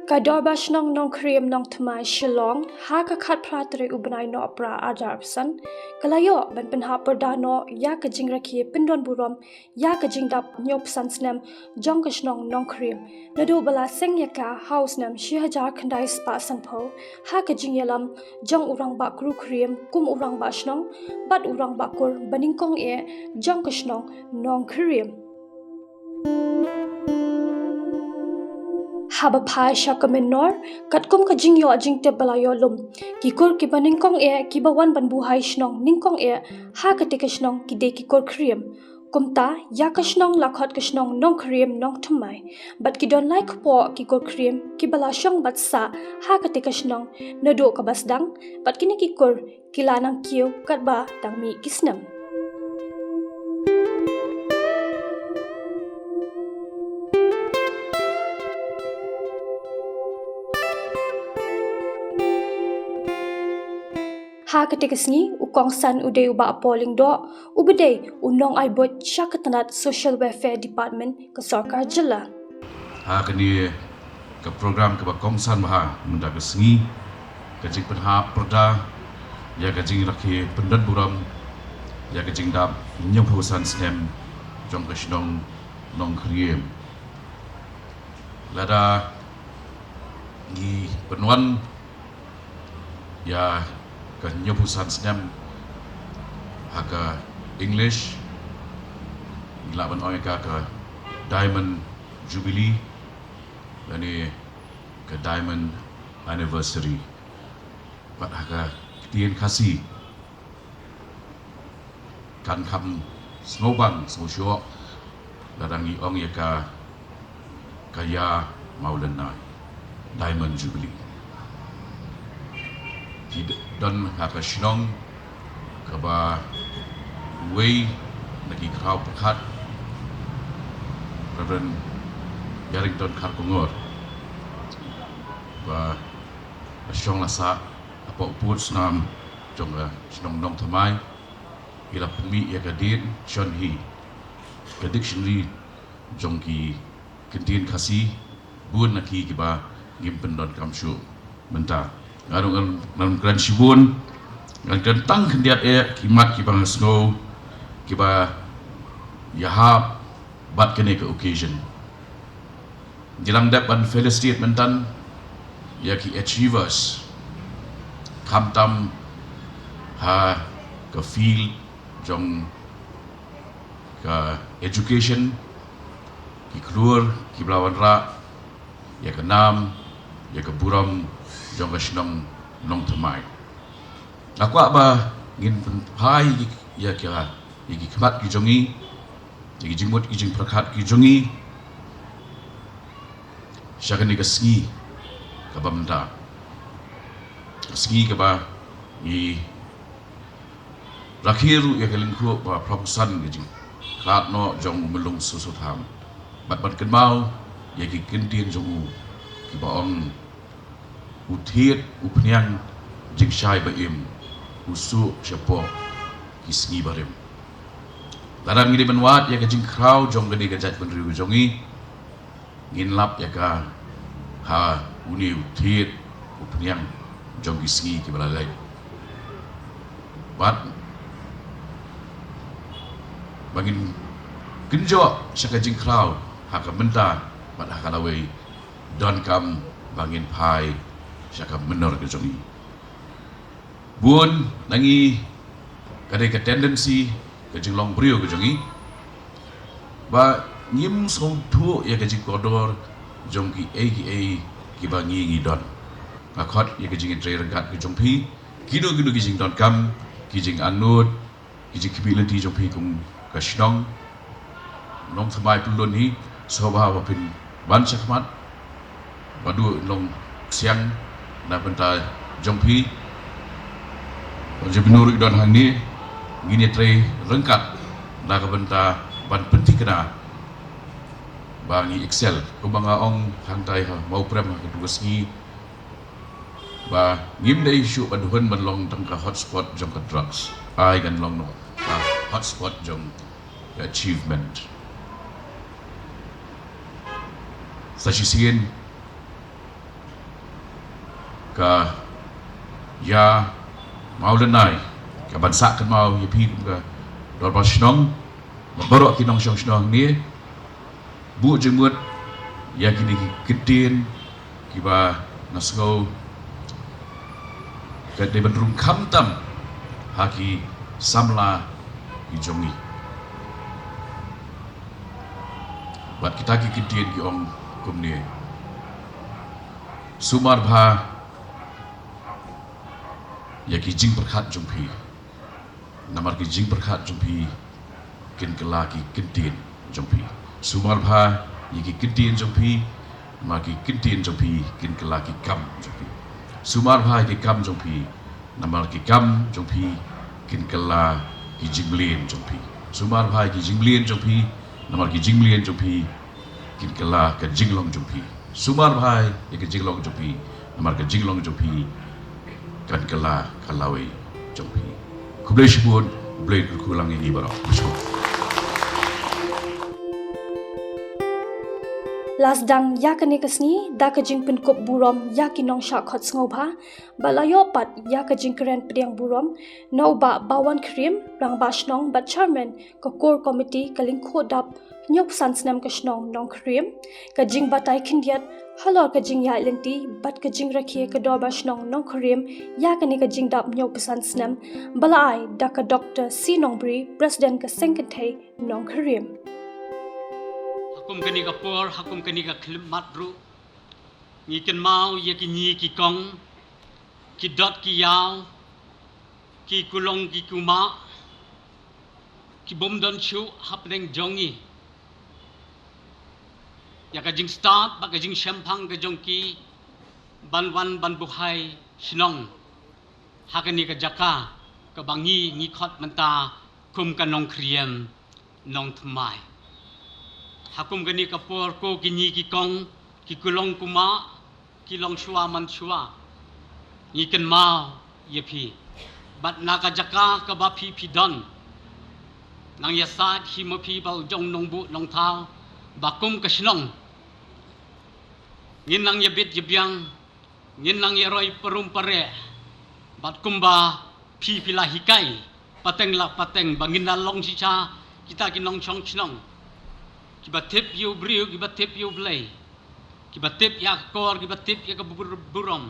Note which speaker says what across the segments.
Speaker 1: Ka Dorbars Nongkhyriem Shnong ha ka khat pratri ubnai no pra ajarsan kalayo Jingpynhap Pyrda no ya ka Jingrakhe Pyndonburom ya ka Jingdap Snem Shnong Nongkhyriem nadu bala seng ya ka house nam 6000 khandai spa sanpho ha ka Jingyalam jong urang ba Nongkhyriem kum urang ba Shnong bat urang ba kur baningkong Shnong Nongkhyriem haba phai shakamen nor katkum ka jingyo jingte balayo lum kikur ki baningkong ki bawan banbu hai Shnong ningkong ha ka te Shnong ki de ki kor kriem kumta ya ka Shnong lakhot ka Shnong Nongkhyriem nong thumai bat ki don like po ki kor kriem ki bala shong bat sa ha ka te Shnong nado ka basdang bat kini ki kor kilanang kiu kat ba dang mi ki Snem ha ketika sini ukong san uday uba appalling do ubday unong ay bot syakatanat social welfare department ke sarkar jilla
Speaker 2: ha kini ke program ke bakong san baha menda ke sini ke Jingpynhap Pyrda ya ke Jingrakhe Pyndonburom ya ke Jingdap Snem jong ke Shnong Nongkhyriem lada di penuan ya ke Snem haka English laban oi ka Diamond Jubilee dan ni ke Diamond Anniversary pat haka tien kasih kan kam snobang sosio ladangi ong ya ka kaya maulana Diamond Jubilee dan haka Shnong kaba way nagi krau pekat Reverend Yarington Karkungor ba Shnong lasa apa uput Snem jong Shnong nong thamai ila pumi ya kadin Sean He ke dictionary jong ki kentin kasih bun naki kiba Jingpynhap kamshu mentah ngarung gran sibun ngan tang kendiat kimat kibang snow kiba yahap bat kene ke occasion Jingdap ban fellow state mentan ya ki achievers kamtam ha ke field jong ke education ki keluar ki belawan ra ya ke nam ya ke buram jong ke Shnong nong thamai aku ba ngin pai ya kira iki kemat ki jongi iki jingmut ki jing prakhat ki jongi syakani ke ski ka bamda ski ka ba i rakhiru ya kelingku ba propusan ki jing klat no jong melung susu tham bat kenmau ya ki kentin jongu ki ba ong utiet upniang jingshai baim usu syapo kisngi barim larang ngidi benwat ya ke jingkrau jong gede gajat benriu jongi nginlap ya ka ha uni utiet upniang jong kisngi ki balalai bat bangin genjo syaka jingkrau ha ka menta bat ha ka lawai don kam bangin pai syaka menor ke jongi bun nangi kadai ke tendency ke jinglong brio ke jongi ba ngim so thu ya ke jikodor jongki aka ki bangi ngidon akot ya ke jing tre regat ke jongpi kino ki jing don kam ki jing anut ki jing ability jongpi kum ka Shnong nong thamai pulun hi soba pin ban sakmat badu long siang na benta jongpi je benurut don hang ni ngini tre rengkat na ka benta ban penting kena bangi excel ko banga ong hang tai ha mau prem ha tugas ngi ba ngim dei shu ban long tang ka hotspot jong ka drugs ai gan long no hotspot jong achievement sa sisiin ka ya mau lenai ka bansa kan mau ye pi ka Dorbars Shnong berok ki nong Shnong ni bu jemut ya kini kedin kiba nasgo ka de benrung kamtam haki samla ki jongi bat kita ki kedin ki ong kum ni sumar bha ya ki Jingpynhap jumpi namar ki Jingpynhap jumpi kin kala ki kedin jumpi sumar bha ya ki kedin jumpi namar ki kedin jumpi kin kala ki kam jumpi sumar bha ki kam jumpi namar ki kam jumpi kin kala ki Jingmlien jumpi sumar bha ki Jingmlien jumpi namar ki Jingmlien jumpi kin kala ka Jinglong jumpi sumar bha ya ki Jinglong jumpi namar ka Jinglong jumpi kan kala kalawi jumpi kublai shibun blai kulang ini barang
Speaker 1: Lasdang yakane kasni da ka Jingpynhap yakinong shakhot ngobha balayo pat yaka Jingkren Pyndonburom no ba Nongkhyriem rang ba Shnong ba chairman ka core committee kalingkho dap nyop Snem ka Shnong Nongkhyriem ka Jingbatai khindiat halor ka Jingyai lenti bat ka Jingrakhe ka Dorbars Shnong Nongkhyriem yakane ka Jingdap nyop Snem balai da ka Dr. Shnong president ka Sengkentei Nongkhyriem
Speaker 3: Hakum kani ka por, hakum kani ka klimat ru. Ngi ken mau ye ki nyi ki kong, ki dot ki yaw, ki kulong ki kuma, ki bom don chu hap neng jongi. Ya ka jing start, ba ka jing shampang ka jongki, ban wan ban buhay Shnong. Hakani ka jaka, ka bangi ngi khot menta, kum ka Nongkhyriem, nong thmai. Hakum gani kapur ko kini ki kong ki kulong kuma ki long shua man shua ni ken mau ye phi bat naka jaka ka ba phi phi don nang ya sa hi mo phi bal jong nong bu nong thao ba kum ka Shnong ngin nang ye bit ye byang ngin nang ye roi perum pare bat kum ba phi phi la hikai pateng la pateng bangin na long si cha kita ki nong chong Shnong kibatip yu briu kibatip yu blay kibatip ya kor kibatip ya burom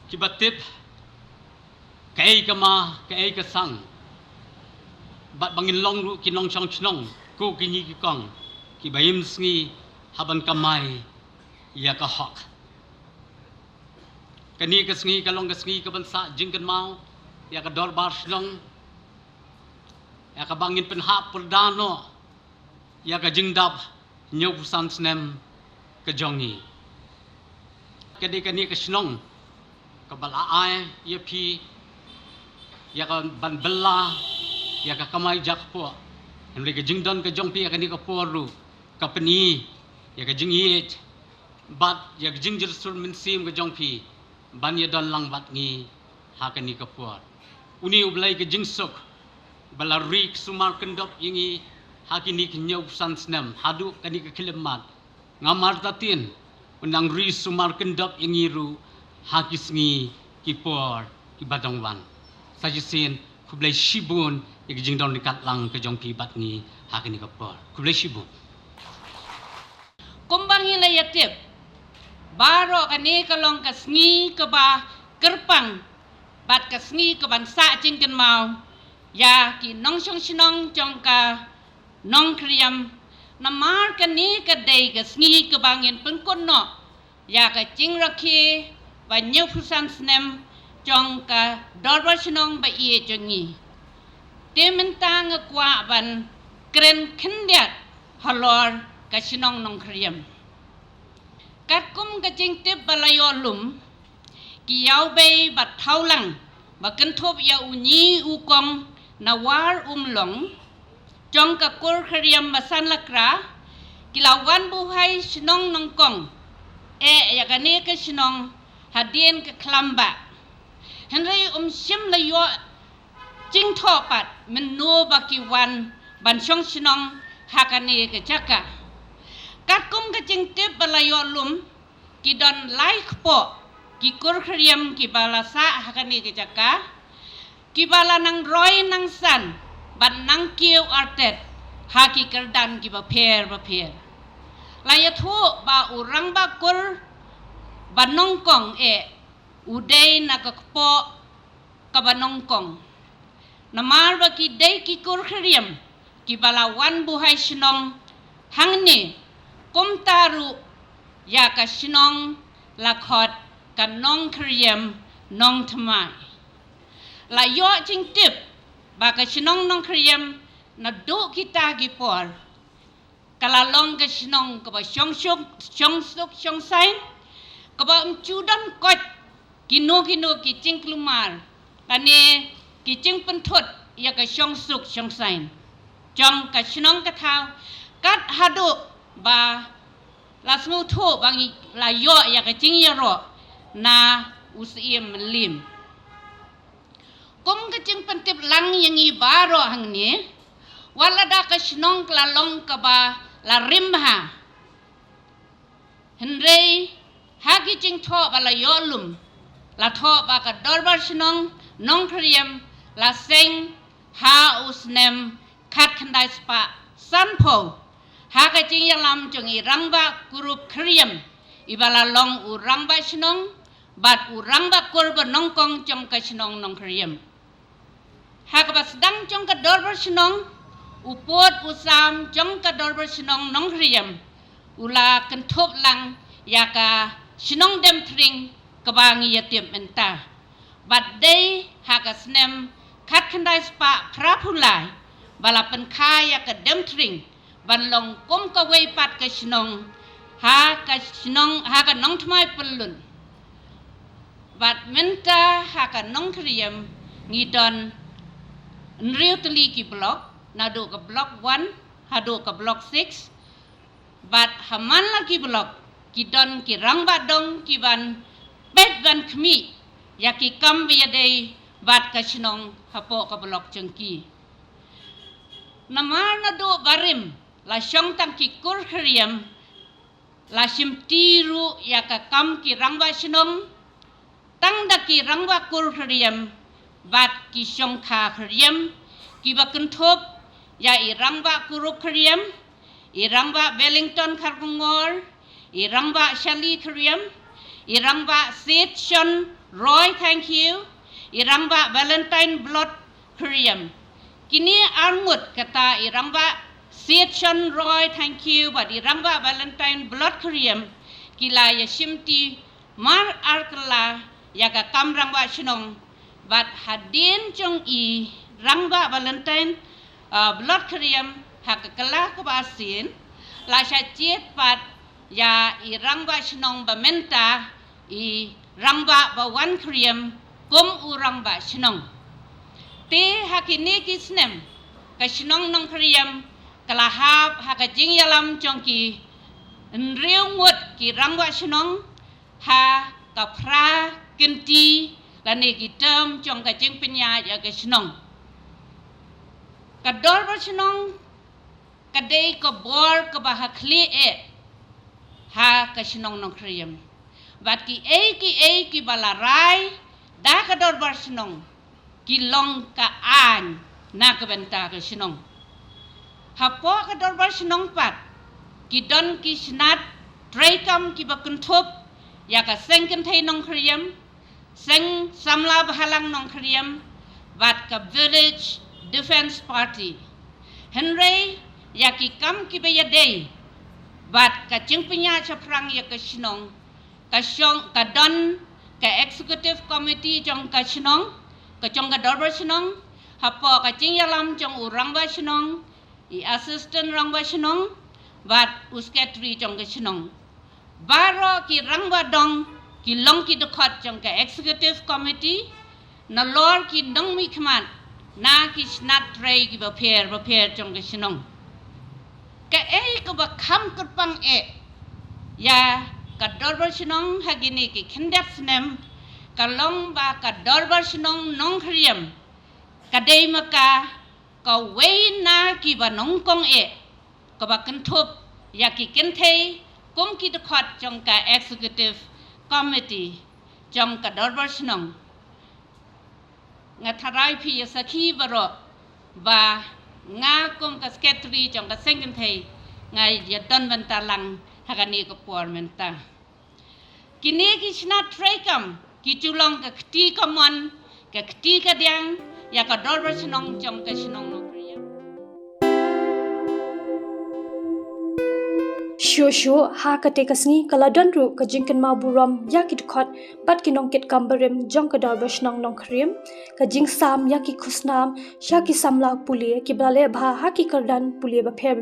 Speaker 3: kibatip kai kama kai ka sang bat bangin long ru kinong chong Shnong ko kinyi ki kong kibayim sngi haban kamai ya ka hok kani ka sngi ka long ka sngi ka bansa jingkan mau ya ka Dorbars Shnong ya ka bangin Jingpynhap Pyrda no ya ka Jingdap nyop Snem ka jongi kadi kani ka Shnong ka balaai ya phi ya ka ban bella ya ka kamai jakpo henry ka Jingdon ka jongpi ya kani ka poru ka pani ya ka Jingyet bat ya ka Jingjir sur min sim ka jongpi ban ya don lang bat ngi ha kani ka por uni ublai ka Jingsuk balarik sumar kendop yingi hakini kinyau Snem hadu kani ke kilemat ngamar tatin unang ri sumar kendap yangiru hakisngi kipor ki badongwan sajisin kublai shibun yang jingdon dekat lang ke jongpi batngi hakini kapor kublai shibun
Speaker 4: kumbang hina yatip baro kani kalong kasngi ke ba kerpang bat kasngi ke bansa jingken mau ya ki nongshong Shnong jongka Nongkhyriem namar kani ka dei ka sngi ka bangin pengkon no ya ka Jingrakhe ba nyop Snem jong ka Dorbars Shnong ba ie jongi tementang kwa ban kren khendiat halor ka Shnong Nongkhyriem kat kum ka Jingtip balayo lum ki yaw bei ba thaulang ba kenthop ya unyi ukong nawar umlong trong ka Nongkhyriem basan lakra kilawan buhay Shnong nongkong ya kani ka Shnong hadien ka klamba henry sim layo jing thopat menno bakiwan ban chong Shnong hakani ka jaka kat kum ka Jingtip balayo lum ki don like po ki Nongkhyriem ki bala sa hakani ki jaka ki bala nang roi nang san ban nang kiu artet haki kerdan ki ba pher laya thu ba urang ba kur ba nongkong udai na ka po ka ba nongkong namar ba ki dei ki Nongkhyriem ki bala wan buhay Shnong hangni kumtaru ya ka Shnong lakhot ka Nongkhyriem nong thamai la yo ching tip ba ka Shnong Nongkhyriem na do kita gi por kala long ka Shnong ka ba shong sain ka ba chudan kot kino ki ching klumar kane ki ching penthut ya ka shong sain jong ka Shnong ka thau kat hadu ba la smu thu bangi la yo ya ka ching ya ro na usiem lim kum ka ching pentip lang yang i baro hang ni wala da ka Shnong kla long ka ba la rimha henrei hagi ching tho ba la yo lum la tho ba ka Dorbars Shnong Nongkhyriem la seng ha Snem khat khandai spa sanpho haga ching yang lam chung i rangba kurup Nongkhyriem ibala long u rangba Shnong bat u rangba kurba nongkong chong ka Shnong Nongkhyriem haga ba sedang chong ka Dorbars Shnong upot usam chong ka Dorbars Shnong Nongkhyriem ula kentup lang ya ka Shnong dem tring kabangi yatim menta bat dei haga Snem khat khandai spa prapulai bala pen kaya ka dem tring ban long kum ka wei pat ka Shnong ha ka nong thmai pelun bat menta ha ka Nongkhyriem ngidon nriu teli ki block na do ka block 1 ha do ka block 6 bat haman lagi block ki don ki rangba dong ki ban pet ban khmi ya ki kam bi dei bat ka Shnong hapo ka block chengki namar na do barim la shong tang ki Nongkhyriem la sim tiru ya ka kam ki rangba Shnong tang da ki rangba Nongkhyriem bat ki shong kha Nongkhyriem ki ba kenthop ya i rangba Nongkhyriem i rangba Wellington Kharkungor i rangba Shali Nongkhyriem i rangba Sid Shon Roy thank you i rangba Valentine Blood Nongkhyriem kini armut kata i rangba Sid Shon Roy thank you but i rangba Valentine Blood Nongkhyriem kila ya shimti mar arkla ya ka kam rangba Shnong but hadin chong i rangba Valentine Blood Nongkhyriem ha ka kala ka basin la sha chet pat ya i rangba Shnong ba menta i rangba ba wan Nongkhyriem kum u rangba Shnong te hakini ki Snem ka Shnong Nongkhyriem kala ha ka jing yalam chongki nriu ngut ki rangba Shnong ha ka phra kinti lani ki term chong ka Jingpynhap ya ka Shnong ka Dorbars Shnong ka dei ka bor ka ba ha khli ha ka Shnong Nongkhyriem bat ki bala rai da ka Dorbars Shnong ki long ka an na ka benta ka Shnong hapo ka Dorbars Shnong pat ki don ki snat traikam ki ba kenthop ya ka seng kenthei Nongkhyriem seng samla bhalang Nongkhyriem bat ka village defense party henrei ya ki kam ki ba ya dei bat ka Jingpynhap chaprang ya ka Shnong ka shong ka don ka executive committee jong ka Shnong ka jong ka Dorbars Shnong hapo ka jing yalam jong u rangba Shnong i assistant rangba Shnong bat usketri jong ka Shnong baro ki rangba dong ki long ki dekhot jong ka executive committee na lor ki dong mi khman na ki snat trei ki ba pher jong ka Shnong ka ka ba kham kurpang ya ka Dorbars Shnong hagini ki khindat Snem ka long ba ka Dorbars Shnong Nongkhyriem ka dei maka ka wei na ki ba nongkong ka ba kenthop ya ki kenthei kum ki dekhot jong ka executive committee trong cả Dorbars Shnong nga tharai phi sakhi baro và nga kum ka secretary trong ka sengin thei nga yadon banta lang hagani ko por menta kini ki sna trekam ki chulong ka kti kamon ka kti ka diang ya ka Dorbars Shnong trong ka Shnong Nongkhyriem
Speaker 1: Shu ha ka te kasngi kala donru ka Jingpynhap ya ki khot bat ki nongkit kambarim jong ka Dorbars Shnong Nongkhyriem ka jing sam ya ki khusnam sha ki samla pulie ki blale bha ha ki kardan pulie ba pher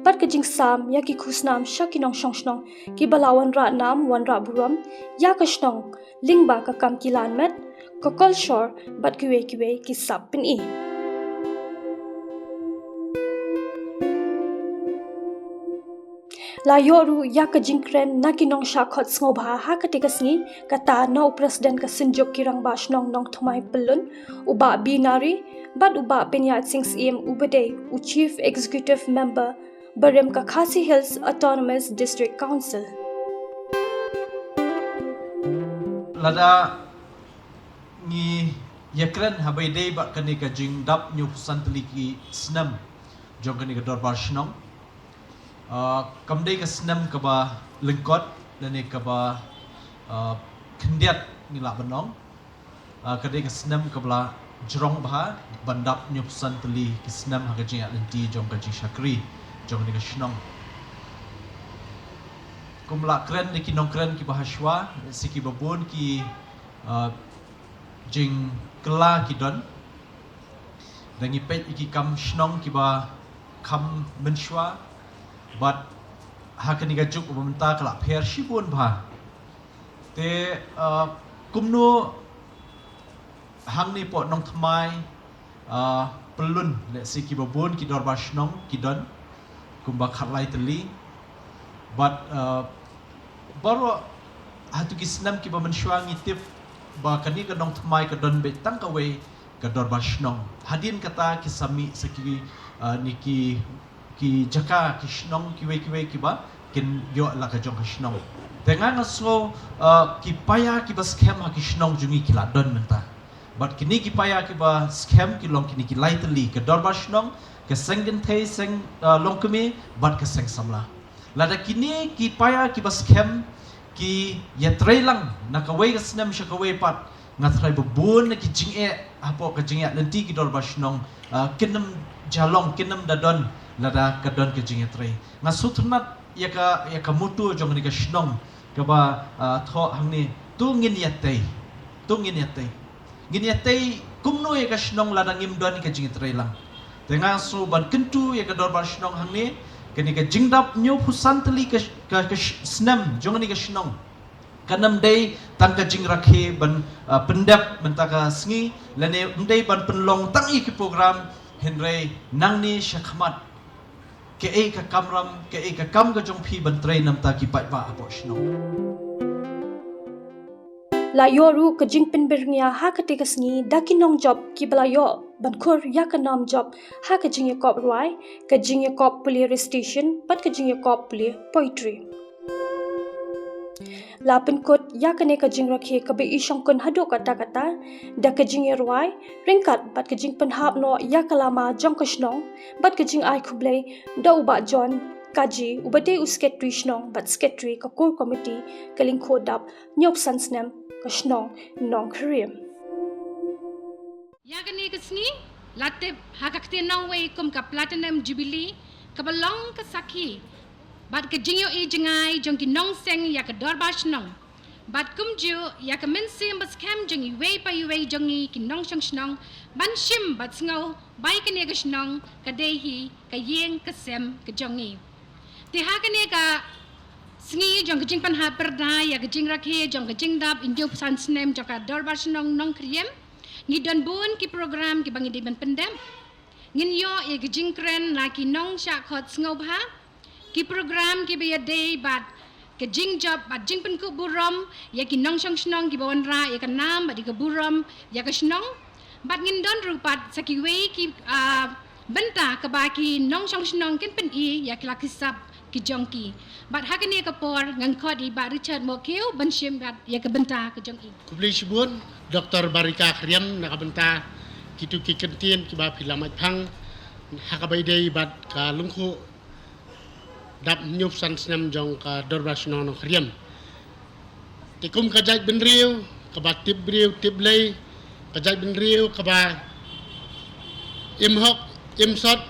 Speaker 1: bat ka jing sam ya ki khusnam sha ki nong shnong ki balawan ra nam wan ra buram ya ka Shnong lingba ka kam ki lan met ka kol shor bat ki we ki sap pin i La yoru ya ka jingkren na ki nong sha khot sngoba ha ka te kasngi kata no president ka sinjok kirang ba Shnong nong thmai pelun uba binari bat uba penya sings em ubade u chief executive member barem ka Khasi Hills Autonomous District Council
Speaker 5: lada ni yakran habai dei bat kani ka Jingdap nyu santli ki Snem jong kani ka Dorbars Shnong kamdei ka Snem ka ba lengkot dan ka ba kendiat ni la benong kadei ka Snem ka bla jrong bah bandap nyu santli ki Snem ha ka jing lenti jong ka jing shakri jong ni ka Shnong kumla kren ni ki Nongkhyriem ki bahaswa siki babun ki jing kela ki don dan ipet iki kam Shnong ki ba kam menshwa but hakani ga juk umenta kala pher shibun bha te kumno hangni po nong thmai pelun le siki babun ki Dorbars Shnong ki don kumba khatlai teli but baru hatu ki Snem ki ba menshwa ngitip ba kani ka nong thmai ka don be tang ka we ka Dorbars Shnong hadin kata ki sami saki niki ki jaka ki Shnong ki we ki ba kin yo la ka jong ka Shnong tengang so ki paya ki ba scam ha ki Shnong jungi ki la don menta but kini ki paya ki ba scam ki long kini ki lightly ka Dorbars Shnong ka sengin thei seng longkumi but ka seng samla lada kini ki paya ki ba scam ki yatrai lang na ka we ka Snem sha ka we pat ngatrai bubun ki jinge apo ka jinge lenti ki Dorbars Shnong kinam jalong kinam dadon lada kadon ke jinge trai nga sutnat ya ka mutu jong ni ka Shnong ka ba tho hangni tu ngin yatei ngin yatei kumno ya ka Shnong lada ngim don ka jinge trai lang tenga so ban kentu ya ka Dorbars Shnong hangni kani ka Jingdap nyu pusantli ka Snem jong ni ka Shnong kanam dei tang ka Jingrakhe ban pendap mentaka sngi lane dei ban penlong tang i ki program henrei nangni shakmat ke ka kamram ke ka kam ka jong phi ban train nam ta ki pai ba apo Shnong
Speaker 1: la yoru ka Jingpynhap ha ka te kasngi dakinong job ki bla yo ban khur ya ka nam job ha ka Jingkop rwai ka Jingkop police station pat ka Jingkop police poetry la pinkot ya ka ne ka Jingrakhe ka be ishong kun hado kata da ka Jingirwai ringkat bat ka Jingpynhap no ya ka lama jong ka Shnong bat ka Jing ai khublei da uba John kaji ubade usketri Shnong bat sketri ka core committee ka lingkho dap nyop san Snem ka Shnong Nongkhyriem
Speaker 4: ya gani kasni latte hakakte nong we kum ka platinum jubilee ka balong ka sakhi bat ka jingyo jingai jong ki nong seng ya ka Dorbars Shnong bat kum ju ya ka mensim bas cam jong i we pa we jong ki nong Shnong ban shim bat ngau bai ka ne ka Shnong ka dehi ka yeng ka sem ka jong i te ha ka ne ka sngi jong ka Jingpynhap Pyrda ya ka Jingrakhe jong ka Jingdap injo san Snem jong ka Dorbars Shnong Nongkhyriem ni don bun ki program ki bangi diban pendem ngin yo ya ka Jingkren na ki nong sha khot ngau bha ki program ki be day bat ke Jingdap bat Jingpynhap ya ki nong Shnong ki bonra ya ka nam bat ka buram ya ka Shnong bat ngin don rupat sakiwe ki benta ka ba ki nong Shnong kin pen i ya ki la kisap
Speaker 6: ki jongki bat hakani ka por ngang khodi ba Richard Mokeu ban shim bat ya ka benta ka jongki
Speaker 7: Kubli Shibun, Dr. Barika Kriam, nakabenta, kitu kikentian, kiba pilamat pang, hakabayday bat ka lungko, dap nyup san Snem jong ka Dorbars Nongkhyriem. Tikum kajat benriu, kaba tip briu, tip lay, kajat benriu, kaba imhok, imsot,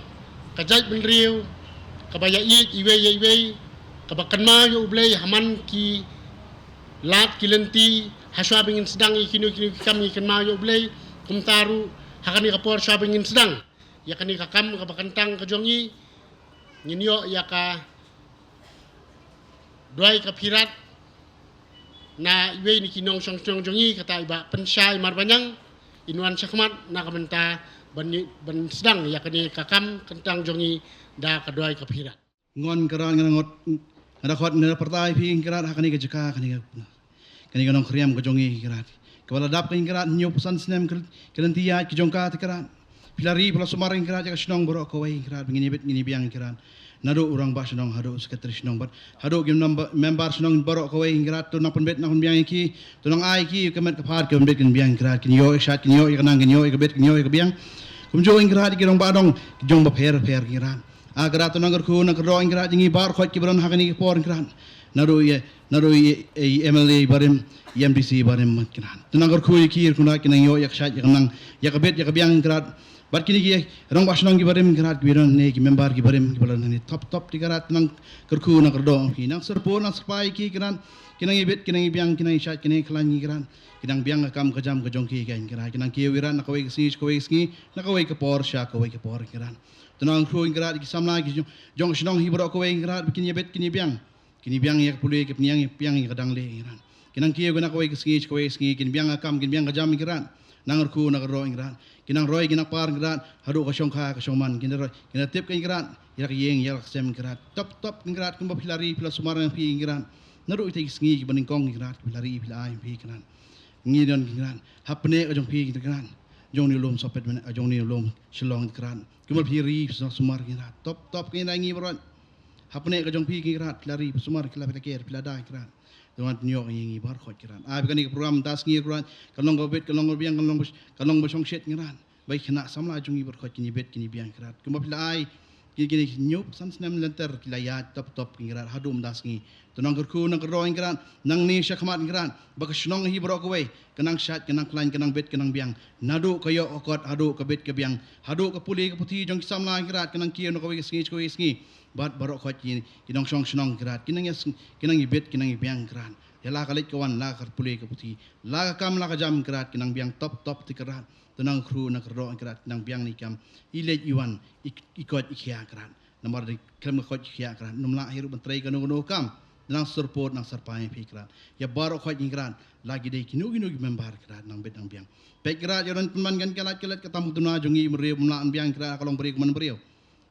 Speaker 7: kajat benriu, kaba yaik, iwe, kaba kanma yu ublay, haman ki, lat kilenti haswa bingin sedang ikinu kami ikan mau blay kumtaru hakani kapor swa bingin sedang yakani kakam kabakantang kajongi nyinyo yaka doai kapirat na iwe ni kinong song jongi kata iba pensai marbanyang inuan sakmat na kamenta ban sedang yakani kakam kentang jongi da kadoai kapirat
Speaker 8: ngon karan ngot ada khot nera pertai pi ingrat hakani ke jeka kani ka Nongkhyriem ka jongi ingrat ka dap ka ingrat nyo pesan Snem kelentia ki jongka tikrat pilari pula sumar ingrat ka Shnong borok ko ingrat ngini bet ngini biang ingrat nado urang ba Shnong hado sekretari Shnong bat hado gim member Shnong borok ko ingrat to nang penbet nang biang ki to nang ai ki kemet ka phat ke bet kin biang ingrat kin yo shat kin yo ikanang kin yo ikabet kin yo ikabiang kumjo ingrat ki rong ba dong ki jong ba pher ingrat agrat to nangar ku nang ro ingrat ngi bar khot ki bron hakani por ingrat naro MLA barim MDC barim kinan tunangar ku ki kuna kinang yo yak shat yaknang yakabet yakabiang ingrat bat kini ki rong basnong ki barim ingrat biron ne ki member ki barim ki balan ni top tigarat nang kerku nang kerdo ki nang serpo nang spai ki kinan kinang ibet kinang ibiang kinang shat kinang klan kiran kinang biang akam kajam kajong ki kan kiran kinang ki wiran nakawai ki nakawai ka por sha kawai ka por kiran tunang ku ingrat ki samla ki jong Shnong hi borok kawai ingrat kini ibet kini biang yak pulih ke piang yak kadang le iran kinang kiyo guna kawai keski kin biang akam kin biang kajam iran nangarku nagaro iran kinang roy kinak par iran hadu ka shongman kina tip ka iran yak yeng yak sem iran top iran kumba pilari pila sumarang pi iran naru ite keski baning kong iran pilari pila ay pi iran ngidon iran hapne ka jong pi iran jong ni lom sopet men jong ni lom Shlong iran kumba piri sumar iran top kina ngi baron hapne ka jong pi kirat lari sumar kila pelaker pelada kirat tuan nyok ngi bar khot kirat abi kani program tas ngi kirat kalong gobet kalong biang kalong bosong shet kirat bai khna samla jong ngi bar khot kini bet kini biang kirat kuma pelai kini nyop san Snem lenter kila ya top kirat hadum das ngi tunang gerku nang roing kirat nang ni syakmat kirat bak Shnong hi borok kowe kenang shat kenang klan kenang bet kenang biang nadu kayo okot hadu ka bet ka biang hadu ka puli ka puti jong samla kirat kenang kiyo no kowe sngi bat barok khot kinong Shnong kirat kinang ibet kinang biang kirat yala kalit kawan la kar puli ka puti la kam la ka jam kirat kinang biang top ti kirat tunang kru nak ro kirat kinang biang ni kam ilej iwan ikot ikhya kirat nomor di kem khot ikhya kirat numla hiru mentrai kanu kam nang support nang sarpai fikrat ya barok khot kirat lagi dei kinu member kirat nang bet nang biang pekrat yoran teman kan kalat katamu tuna jongi meriu mlaan biang kirat kalong beri kuman beriu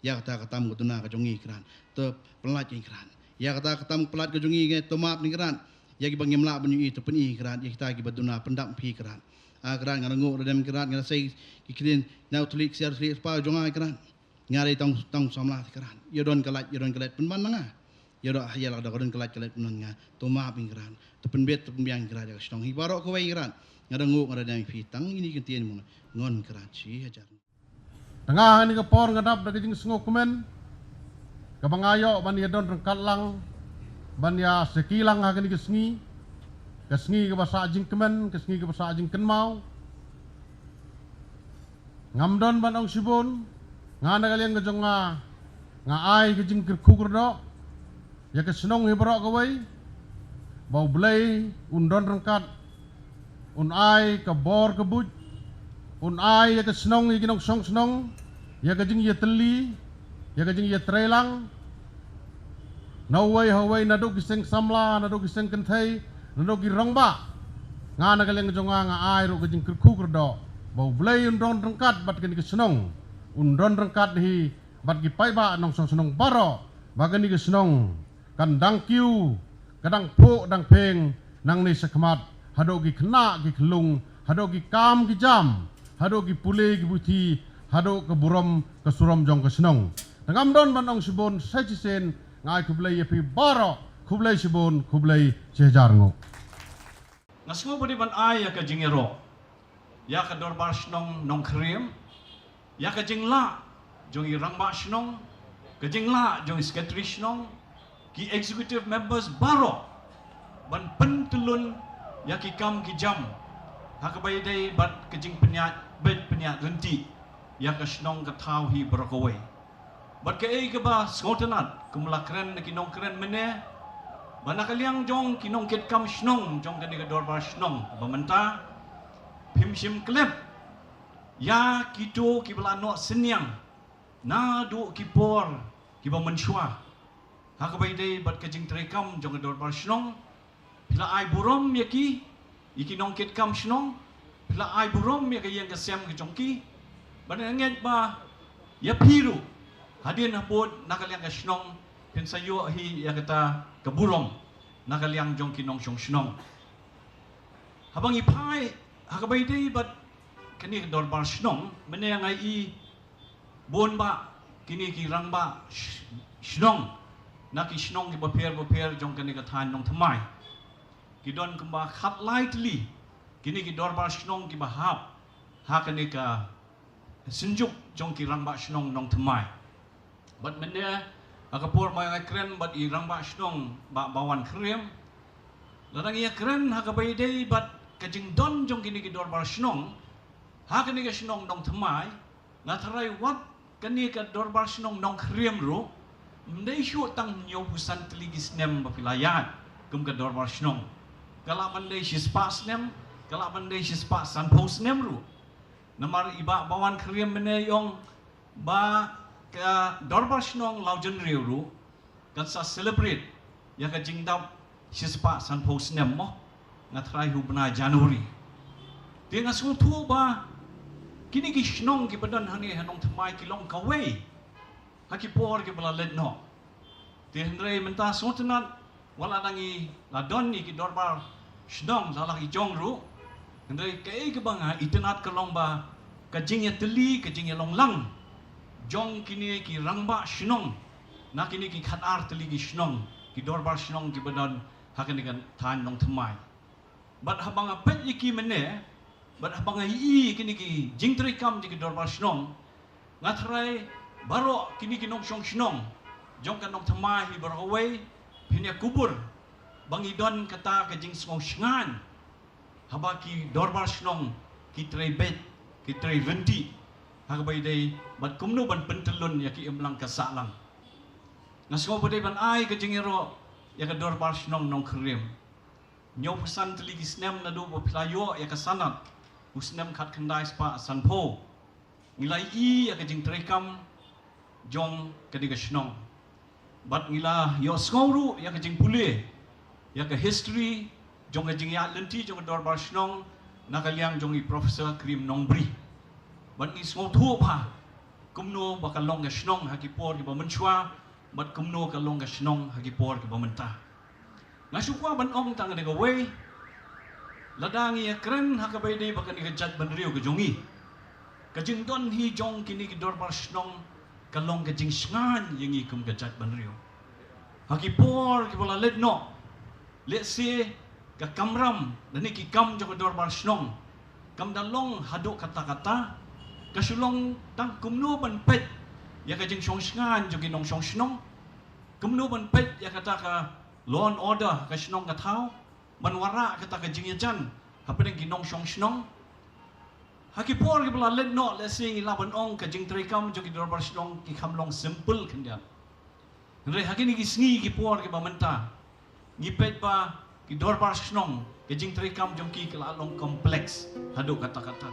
Speaker 8: ya kata katamu tuna ka jongi kirat te pelat kirat ya kata katamu pelat ka jongi ke tomap ni kirat ya ki bangim la banyu itu peni kirat ya kita ki baduna pendam pi kirat kirat ngangu redem kirat ngana sei ki krin nau tulik siar pa jonga kirat ngari tong samla kirat yodon kalat penman nanga yodo hayal ada kodon kalat penman nga tomap kirat te penbet te pembiang kirat ya Shnong hi barok ko kirat ngadangu ngadam pi tang ini kentien mun ngon kirat si hajar
Speaker 9: tengah ni kapor ngadap da kajing sengok komen kabangayo ban ya don rengkat lang ban ya sekilang ha kani kesngi ke bahasa jing kemen kesngi ke bahasa jing kenmau ngamdon ban ong sibun ngana kalian ke jonga ai ke jing kerdo ya ke Shnong hibrok kawai bau blay undon rengkat un ai ke bor ke buj un ai ya ke Shnong ya kinong Shnong ya ke jing ya teli ya ke jing ya trelang nawai hawai nado kiseng samla nado kiseng kentai nado ki rongba ngana kalian jonga ai ro ke jing kerdo bau blay undon rengkat bat ke Shnong undon rengkat hi bat ki paiba nong Shnong baro bagan ni ke Shnong kandang kiu kadang po dang peng nang ni sakmat hado ki kena ki kelung hado ki kam ki jam hado ki pule ki buti hado ke burom ke surom jong ke Shnong tangam don banong sibon sajisen ngai kublai yapi baro kublai sibun kublai sejarngo.
Speaker 5: Ngasmo bodi ban ai ya ka jingero. Ya ka Dorbars Nongkhyriem. Ya ka jingla jong irangba Shnong. Ka jingla jong secretary Shnong. Ki executive members baro ban pentulun ya ki kam ki jam. Ha ka bai dai bat ka Jingpynhap bet penyak renti. Ya ka Shnong ka thau hi berkawai. Bat ka ei ka ba skotenat kumlakren ki Nongkhyriem mene. Bana kaliang jong kinong ket kam Shnong jong kan ka Dorbars Shnong bamenta pimsim klep ya kito ki belano senyang na do ki por ki ba menshwa ha ka bai dei bat ka jing trekam jong ka Dorbars Shnong pila ai burom ya ki iki nong ket kam Shnong pila ai burom ya ka yang ka sem ki jong ki bana nget ba ya piru hadin habot nakaliang ka Shnong pensayo hi ya kata keburong nakaliang jong kinong Shnong habang ipai hakabai dei bat kini Dorbars Shnong mene yang ai bon ba kini ki rang ba Shnong naki Shnong ki baper jong kini ka than nong thamai ki don kumba khat lightly kini ki Dorbars Shnong ki bahap ha kini ka senjuk jong ki rang ba Shnong nong thamai bat mene akapur mai kren bat irang ba Shnong ba bawan Kriem ladang ia kren hakabai dei bat kajing don jong kini ki Dorbars Shnong ha kini ka Shnong dong thamai ngatharai wat kini ka Dorbars Shnong Nongkhyriem ro mdei shu tang nyo pusan teligi Snem ba pilayat kum ka Dorbars Shnong kala mandei sispa Snem kala mandei sispa sanpo Snem ro namar iba bawan Kriem mene yong ba ka Dorbars Shnong laujen riu kan sa celebrate ya ka Jingdap sispa sanpo Snem mo ngatrai hu bena Januari dia ngasul tu ba kini ki Shnong ki badan hani hanong thamai ki long kawai haki por ki bala led no dia hendrai menta sotenat wala dangi ladon ni ki Dorbars Shnong salah ki jong ru hendrai kai ke banga itenat ka long ba ka jing ya teli ka jing ya long lang jong kini ki rangba Shnong na kini ki khatar teli ki Shnong ki Dorbars Shnong ki badan hakani kan than nong thamai bat habang apet iki mene bat habang i kini ki jingtrikam ki Dorbars Shnong ngatrai baro kini ki nong Shnong jong kan nong thamai hi barawai pinya kubur bangi don kata ka jing smong shngan haba ki Dorbars Shnong ki trebet ki tre renti hakabai dei bat kumno ban pentelun ya ki imlang kasalang ngasko bodai ban ai ka jingero ya ka Dorbars Shnong Nongkhyriem nyo pesan teligi Snem na do bo playo ya ka sanat Snem khat khandai spa sanpo ngilai ya ka jing trekam jong ka diga Shnong bat ngila yo skoru ya ka jing pule ya ka history jong ka jing ya lenti jong ka Dorbars Shnong nakaliang jong i Professor Krim Nongbri bat ni small thu pa kumno ba ka long ka Shnong haki por ki ba menchwa bat kumno ka long ka Shnong haki por ki ba menta ngasukwa ban ong tang de ga wei ladang ya kren hakabai dei ba ka ni ka jat ban riu ka jongi ka jing don hi jong kini ki Dorbars Shnong ka long ka jing sngan yengi kum ka jat ban riu haki por ki bala let no let's say ka kamram dani ki kam jong ka Dorbars Shnong kam dalong haduk kata-kata kasulong tang kumno ban pet ya ka jing shong sngan jong ki nong shong Shnong kumno ban pet ya kata ka law and order ka Shnong ka thau ban wara kata ka jing yajan hapeng ki nong shong Shnong haki por ki bala let no let's say ila ban ong ka jing trekam jong ki Dorbars Shnong ki khamlong simple khandia re haki ni ki sngi ki por ki ba menta ni pet ba ki Dorbars Shnong ke jing trekam jong ki kala long kompleks haduk kata-kata